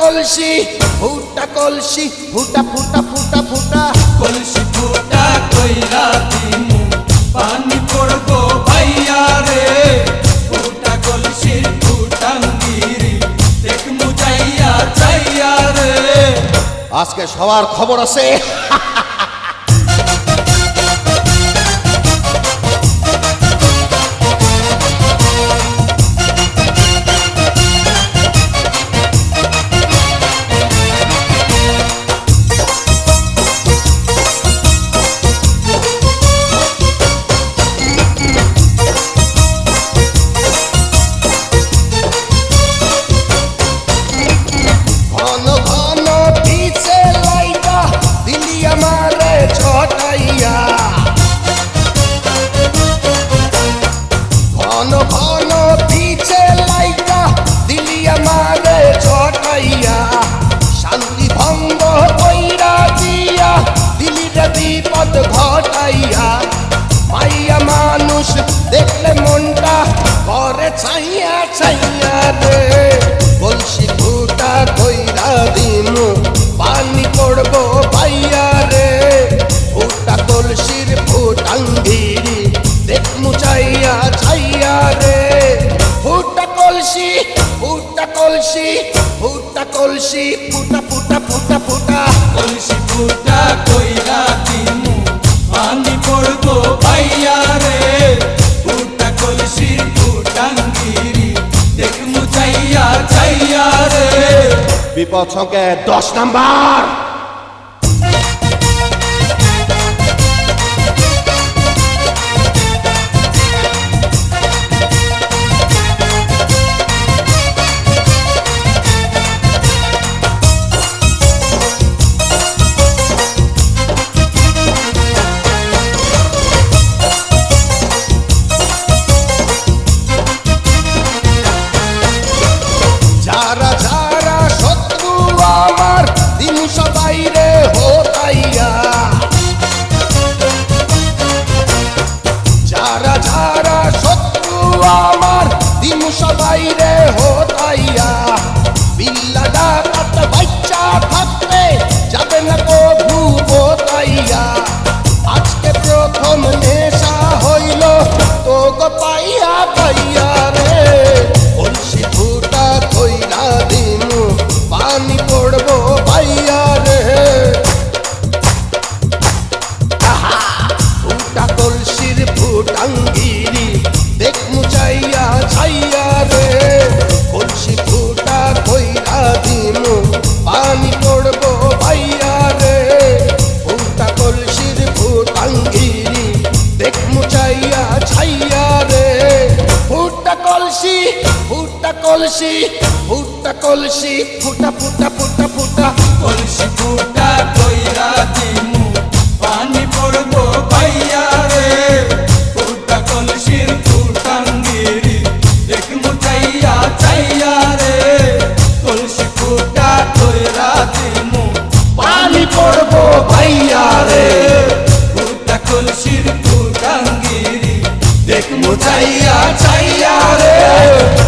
কলসি ফুটা কলসি ফুটা ফুটা ফুটা ফুটা কলসি ফুটা কইরা দিমু পানি পড়বো ভাইয়া রে ফুটা কলসির ফুটাঙ্গিরি দেখমু যাইয়া যাইয়া রে। আজকে সবার খবর আছে। ঘন ঘন পিছে লাইটা দিলি আমারে ছটাইয়া, ঘন ঘন পিছে লাইটা দিলি আমারে ছটাইয়া, শান্তি ভঙ্গ কইরা দিয়া দিলি রে বিপদ ঘটাইয়া, মাইয়া মানুষ দেখলে মনটা করে ছাইয়া ছাইয়া রে। কলসি ফুটা কইরা দিমু পানি পড়বো পাইয়া রে, ফুটা কলসির ফুটাঙ্গিরি দেখমু চাইয়া ছাইয়া রে। ফুটা কলসি ফুটা কলসি ফুটা কলসি ফুটা ফুটা ফুটা ফুটা কলসি ফুটা কইরা দিমু পানি পড়বো ভাইয়া রে ফুটা কলসির ফুটাঙ্গিরি দেখমু যাইয়া যাইয়া রে। বিপদ সংকেত 10 নাম্বার। যারা যারা শত্রু আমার দিন সবাই রে হোতাইয়া, যারা যারা শত্রু আমার দিন সবাই রে হোতাইয়া, বিল্লা ডাকাত বাচ্চা থাকতে যাবে না কভু বোতাইয়া, আজকে প্রথম নেশা হইল তো গো পাইয়া পাইয়া রে। কলসি ফুটা কইরা দিমু পানি পড়বো পাইয়া রে, ফুটা কলসির ফুটাঙ্গিরি দেখমু চাইয়া ছাইয়া রে। কলসি ফুটা কইরা দিমু পানি পড়বো পাইয়া রে, ফুটা কলসির ফুটাঙ্গিরি দেখমু চাইয়া ছাইয়া রে। ফুটা কলসি ফুটা কলসি ফুটা কলসি ফুটা ফুটা ফুটা ফুটা কলসি ফুটা কইরা দিমু পানি পড়বো ভাইয়া রে ফুটা কলসির ফুটাঙ্গিরি দেখমু চাইয়া চাইয়া রে। কলসি ফুটা কইরা দিমু পানি পড়বো পাইয়া রে, ফুটা কলসির ফুটাঙ্গিরি দেখমু চাইয়া চাইয়া রে।